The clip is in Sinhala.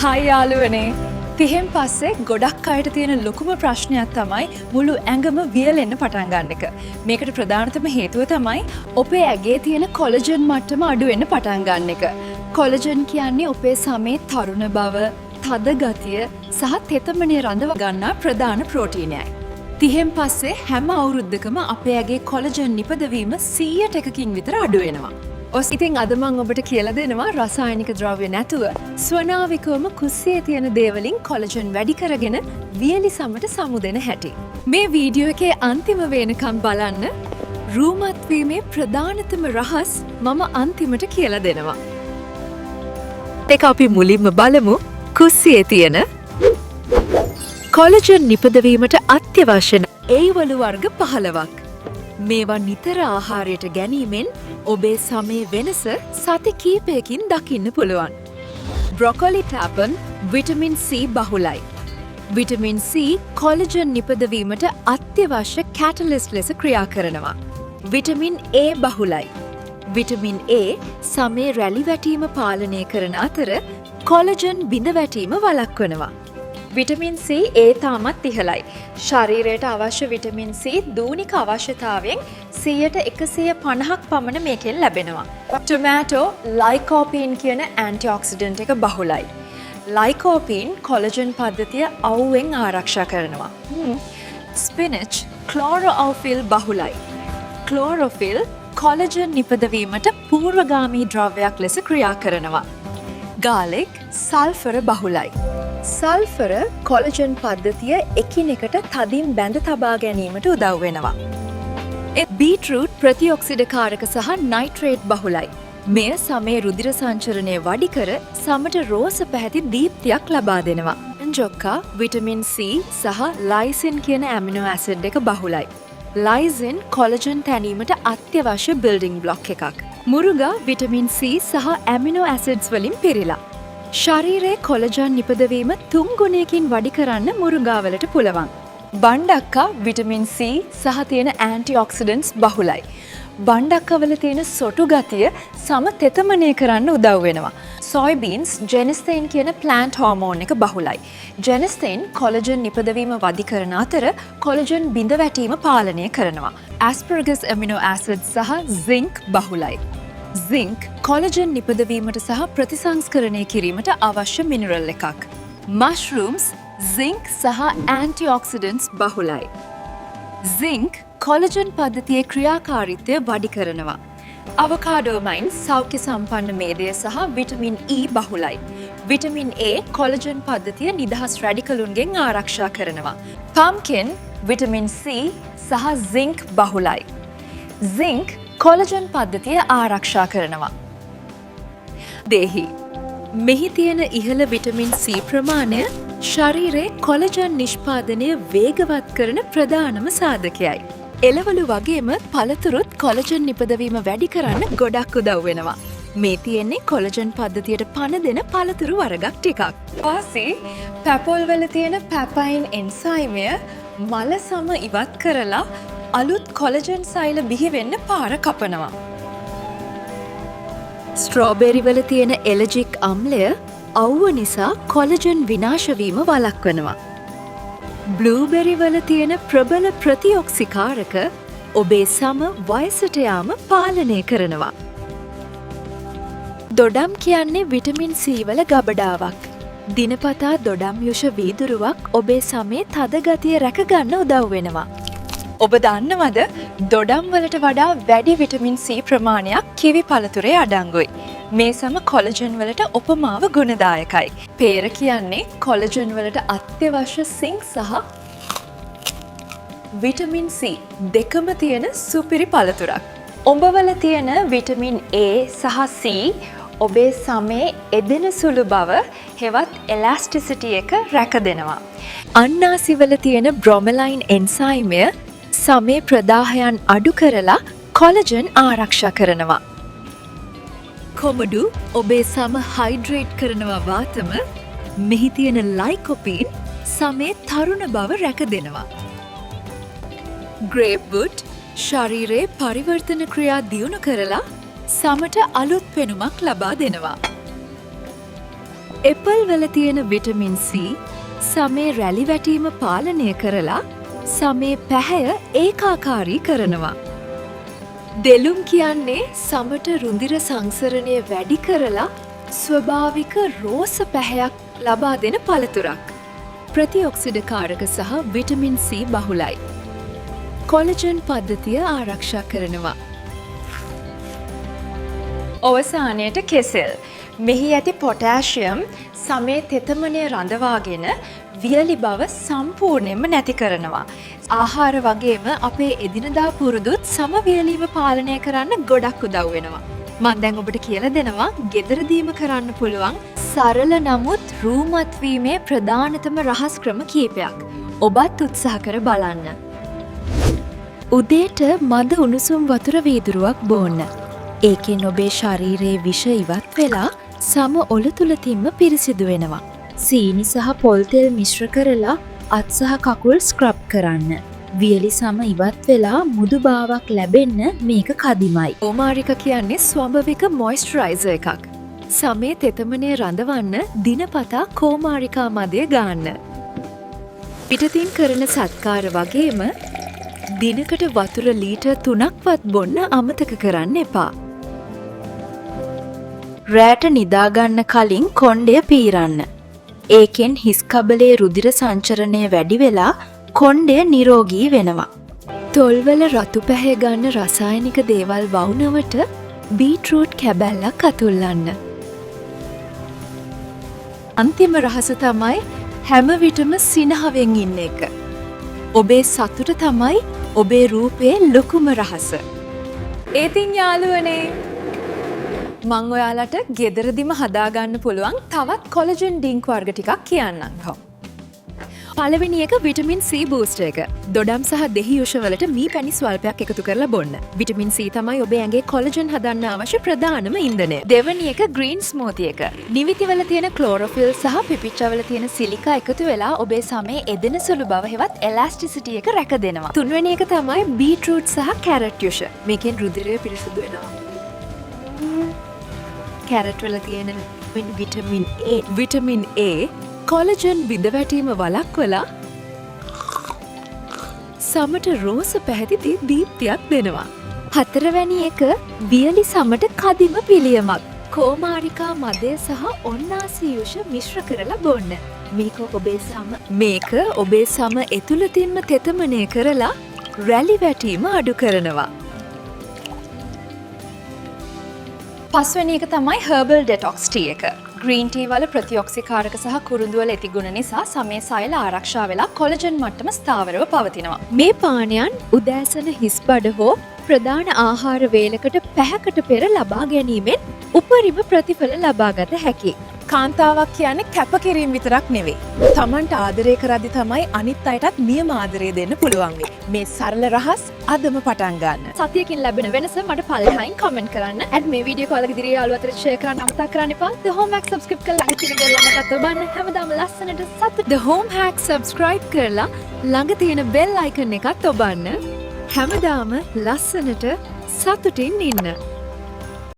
හයි යාළුවනේ. 30න් පස්සේ ගොඩක් අයට තියෙන ලොකුම ප්‍රශ්නයක් තමයි මුළු ඇඟම වියලෙන්න පටන් ගන්න එක. මේකට ප්‍රධානතම හේතුව තමයි ඔපේ ඇගේ තියෙන කොලජන් මට්ටම අඩු වෙන්න පටන් ගන්න එක. කොලජන් කියන්නේ ඔපේ සමේ තරුණ බව, තද ගතිය සහ තෙතමනය රඳව ගන්නා ප්‍රධාන ප්‍රෝටීනයයි. 30න් පස්සේ හැම අවුරුද්දකම අපේ ඇගේ කොලජන් නිපදවීම 100%කින් විතර අඩු වෙනවා. ඉතින් අද මං ඔබට කියලා දෙනවා රසායනික ද්‍රව්‍ය නැතුව ස්වනාවිකවම කුස්සියේ තියෙන දේවලින් කොලජන් වැඩි කරගෙන වියලි සමට සමුදෙන හැටි. මේ වීඩියෝ එකේ අන්තිම වෙනකම් බලන්න. රූමත් වීමේ ප්‍රධානතම රහස් මම අන්තිමට කියලා දෙනවා. ඒක අපි මුලින්ම බලමු කුස්සියේ තියෙන කොලජන් නිපදවීමට අත්‍යවශ්‍ය ඒවලු වර්ග 15ක්. මේවා නිතර ආහාරයට ගැනීමෙන් ඔබේ සමේ වෙනස සති කීපයකින් දකින්න පුළුවන්. බ්‍රොකොලි ටැපන් විටමින් C බහුලයි. විටමින් C කොලජන් නිපදවීමට අත්‍යවශ්‍ය කැටලිස්ට් ලෙස ක්‍රියා කරනවා. විටමින් A බහුලයි. විටමින් A සමේ රැලි වැටීම පාලනය කරන අතර කොලජන් බිඳ වැටීම වළක්වනවා. විටමින් C ඒ තාමත් ඉහළයි. ශරීරයට අවශ්‍ය විටමින් C දූනික අවශ්‍යතාවයෙන් 150ක් පමණ මේකෙන් ලැබෙනවා. ටොමැටෝ ලයිකෝපීන් කියන ඇන්ටිඔක්සිඩන්ට් එක බහුලයි. ලයිකෝපීන් කොලජන් පද්ධතිය අවුවෙන් ආරක්ෂා කරනවා. ස්පිනච් ක්ලෝරෝෆිල් බහුලයි. ක්ලෝරෝෆිල් කොලජන් නිපදවීමට පූර්වගාමී ද්‍රව්‍යයක් ලෙස ක්‍රියා කරනවා. Garlic sulphur බහුලයි. සල්ෆර කොලජන් පද්ධතිය එකිනෙකට තදින් බැඳ තබා ගැනීමට උදව් වෙනවා. බීට්රූට් ප්‍රතිඔක්සිඩකාරක සහ නයිට්‍රේට් බහුලයි. මෙය සමේ රුධිර සංචරණය වැඩි කර සමට රෝස පැහැති දීප්තියක් ලබා දෙනවා. ජොක්කා විටමින් C සහ ලයිසින් කියන ඇමිනෝ ඇසිඩ් එක බහුලයි. ලයිසින් කොලජන් තැනීමට අත්‍යවශ්‍ය බිල්ඩිං බ්ලොක් එකක්. මුරුගා විටමින් C සහ ඇමිනෝ ඇසිඩ්ස් වලින් පිරීලා. ශරීරයේ කොලජන් නිපදවීම 3 ගුණයකින් වැඩි කරන්න මුරුගාවලට පුළුවන්. බණ්ඩක්කා විටමින් C සහ තියෙන ඇන්ටිඔක්සිඩන්ට්ස් බහුලයි. බණ්ඩක්කවල තියෙන සොටු ගතිය සම තෙතමනය කරන්න උදව් වෙනවා. සොයබීන්ස් ජෙනස්තේන් කියන ප්ලාන්ට් හෝමෝන් එක බහුලයි. ජෙනස්තේන් කොලජන් නිපදවීම වැඩි කරන අතර කොලජන් බිඳ වැටීම පාලනය කරනවා. ඇස්පර්ගස් ඇමිනෝ ඇසිඩ් සහ සින්ක් බහුලයි. සින්ක් කොලජන් නිපදවීමට සහ ප්‍රතිසංස්කරණය කිරීමට අවශ්‍ය මිනරල් එකක්. මෂ්රූම්ස් සින්ක් සහ ඇන්ටිඔක්සිඩන්ට්ස් බහුලයි. සින්ක් කොලජන් පද්ධතියේ ක්‍රියාකාරීත්වය වැඩි කරනවා. අවකාඩෝමයින් සෞඛ්‍ය සම්පන්න මේදය සහ vitamin E බහුලයි. Vitamin A collagen පද්ධතිය නිදහස් රැඩිකලුන්ගෙන් ආරක්ෂා කරනවා. පම්කින් විටමින් C සහ සින්ක් බහුලයි. සින්ක් කොලජන් පද්ධතිය ආරක්ෂා කරනවා. දේහි මෙහි තියෙන ඉහළ විටමින් C ප්‍රමාණය ශරීරයේ කොලජන් නිෂ්පාදනය වේගවත් කරන ප්‍රධානම සාධකයයි. එළවලු වගේම පළතුරුත් කොලජන් නිපදවීම වැඩි කරන්න ගොඩක් උදව් වෙනවා. මේ තියෙන්නේ කොලජන් පද්ධතියට පණ දෙන පළතුරු වර්ගක් ටිකක්. වාසී පැපොල්වල තියෙන පැපයින් එන්සයිමය මල සම ඉවත් කරලා අලුත් කොලජන් සෛල බිහි වෙන්න පාර කපනවා. ස්ට්‍රෝබෙරි වල තියෙන එලර්ජික් අම්ලය අවුව නිසා කොලජන් විනාශ වීම වළක්වනවා. බ්ලූබෙරි වල තියෙන ප්‍රබල ප්‍රතිඔක්සිකාරක ඔබේ සම වයසට යාම පාලනය කරනවා. දොඩම් කියන්නේ විටමින් C වල ගබඩාවක්. දිනපතා දොඩම් යුෂ වීදුරුවක් ඔබේ සමේ තද ගතිය රැක ගන්න උදව් වෙනවා. ඔබ දන්නවද දොඩම් වලට වඩා වැඩි විටමින් C ප්‍රමාණයක් කිවි පළතුරේ අඩංගුයි. මේ සම කොලජන් වලට උපමාව ගුණදායකයි. පේර කියන්නේ කොලජන් වලට අත්‍යවශ්‍ය සින්ක් සහ විටමින් C දෙකම තියෙන සුපිරි පළතුරක්. ඔබවල තියෙන විටමින් A සහ C ඔබේ සමේ එදෙන සුළු බව හෙවත් එලාස්ටිසිටි එක රැක දෙනවා. අන්නාසිවල තියෙන බ්‍රොමලයින් එන්සයිමය සමේ ප්‍රදාහයන් අඩු කරලා කොලජන් ආරක්ෂා කරනවා. කොමඩු ඔබේ සම හයිඩ්‍රේට් කරනවා වාතම මෙහි තියෙන ලයිකොපීන් සමේ තරුණ බව රැක දෙනවා. ග්‍රේප්වුඩ් ශරීරයේ පරිවර්තන ක්‍රියා දියුණු කරලා සමට අලුත් පෙනුමක් ලබා දෙනවා. එපල් වල තියෙන විටමින් C සමේ රැලි වැටීම පාලනය කරලා සමේ පැහැය ඒකාකාරී කරනවා. දෙලුම් කියන්නේ සමට රුධිර සංසරණය වැඩි කරලා ස්වභාවික රෝස පැහැයක් ලබා දෙන පළතුරක්. ප්‍රතිඔක්සිඩ කාරක සහ විටමින් C බහුලයි. කොලජන් පද්ධතිය ආරක්ෂා කරනවා. අවසානයට කෙසෙල්. මෙහි ඇති පොටෑෂියම් සමේ තෙතමනය රඳවාගෙන වියලි බව සම්පූර්ණයෙන්ම නැති කරනවා. ආහාර වගේම අපේ එදිනදා පුරුදුත් සම වියලීම පාලනය කරන්න ගොඩක් උදව් වෙනවා. මම දැන් ඔබට කියලා දෙනවා ගෙදරදීම කරන්න පුළුවන් සරල නමුත් රූමත් වීමේ ප්‍රධානතම රහස් ක්‍රම කීපයක්. ඔබත් උත්සාහ කර බලන්න. උදේට මද උණුසුම් වතුර වීදුරුවක් බොන්න. ඒකෙන් ඔබේ ශරීරයේ විෂ ඉවත් වෙලා සම ඔලු තුල තින්ම පිරිසිදු වෙනවා. සීනි සහ පොල් තෙල් මිශ්‍ර කරලා අත් සහ කකුල් ස්ක්‍රබ් කරන්න. වියලි සම ඉවත් වෙලා මුදු බාවක් ලැබෙන්න මේක කදිමයි. ඕමාරික කියන්නේ ස්වභාවික මොයිස්චරයිසර් එකක්. සමේ තෙතමනය රඳවන්න දිනපතා කෝමාරිකා මදය ගන්න. පිටතින් කරන සත්කාර වගේම දිනකට වතුර ලීටර් 3ක්වත් බොන්න අමතක කරන්න එපා. රෑට නිදාගන්න කලින් කොණ්ඩය පීරන්න. ඒකෙන් හිස් කබලේ රුධිර සංචරණය වැඩි වෙලා කොණ්ඩය නිරෝගී වෙනවා. තොල්වල රතු පැහැ ගන්න රසායනික දේවල් වවුනවට බීට්රූට් කැබැල්ලක් අතුල්ලන්න. අන්තිම රහස තමයි හැම විටම සිනහවෙන් ඉන්න එක. ඔබේ සතුට තමයි ඔබේ රූපයේ ලොකුම රහස. ඒතින් යාළුවනේ මං ඔයාලට ගෙදරදිම හදාගන්න පුළුවන් තවත් කොලජන් ඩින්ක් වර්ග ටිකක් කියන්නම්. පළවෙනි එක විටමින් C බූස්ටර් එක. දොඩම් සහ දෙහි යුෂවලට මී පැණි ස්වල්පයක් එකතු කරලා බොන්න. විටමින් C තමයි ඔබේ ඇඟේ කොලජන් හදන්න අවශ්‍ය ප්‍රධානම ඉන්ධනය. දෙවැනි එක ග්‍රීන් ස්මූති එක. නිවිතිවල තියෙන ක්ලෝරොෆිල් සහ පිපිච්චවල තියෙන සිලිකා එකතු වෙලා ඔබේ සමේ එදෙන සුළු බව හෙවත් එලාස්ටිසිටි එක රැක දෙනවා. තුන්වෙනි එක තමයි බීට්රූට් සහ කැරට් යුෂ. මේකෙන් රුධිරය පිරිසිදු වෙනවා. කැරට් වල තියෙන විටමින් A කොලජන් බිඳවැටීම වළක්වලා සමට රෝස පැහැදිලි දීප්තියක් දෙනවා. හතරවැනි එක වියලි සමට කදිම පිළියමක්. කෝමාරිකා මදය සහ ඔන්නාසි යුෂ මිශ්‍ර කරලා බොන්න. මේක ඔබේ සම එතුළතින්ම තෙතමනය කරලා රැලි වැටීම අඩු කරනවා. පස්වෙනි එක තමයි හර්බල් ඩෙටොක්ස් ටී එක. ග්‍රීන් ටී වල ප්‍රතිඔක්සිකාරක සහ කුරුඳු වල ඇති ගුණ නිසා සමේ සෛල ආරක්ෂා වෙලා කොලජන් මට්ටම ස්ථාවරව පවතිනවා. මේ පානයන් උදෑසන හිස් බඩ හෝ ප්‍රධාන ආහාර වේලකට පැහැකට පෙර ලබා ගැනීමෙන් උපරිම ප්‍රතිඵල ලබාගත හැකියි. කාන්තාවක් කියන්නේ කැපකිරීම විතරක් නෙවෙයි. Tamanට ආදරය කරද්දි තමයි අනිත් අයටත් නියම ආදරය දෙන්න පුළුවන් වෙන්නේ. මේ සරල රහස් අදම පටන් ගන්න. සතියකින් ලැබෙන වෙනස මට පළවෙනියෙන් කමෙන්ට් කරන්න. ඇඩ් මේ වීඩියෝ කාලෙක ඉදිරිය යාළුවා අතරට ෂෙයා කරන්න අමතක කරන්න එපා. The Home Hack subscribe කරලා ඉතින් බෙල් එකත් ඔබන්න හැමදාම ලස්සනට සතුට. The Home Hack subscribe කරලා ළඟ තියෙන bell icon එකත් ඔබන්න හැමදාම ලස්සනට සතුටින් ඉන්න.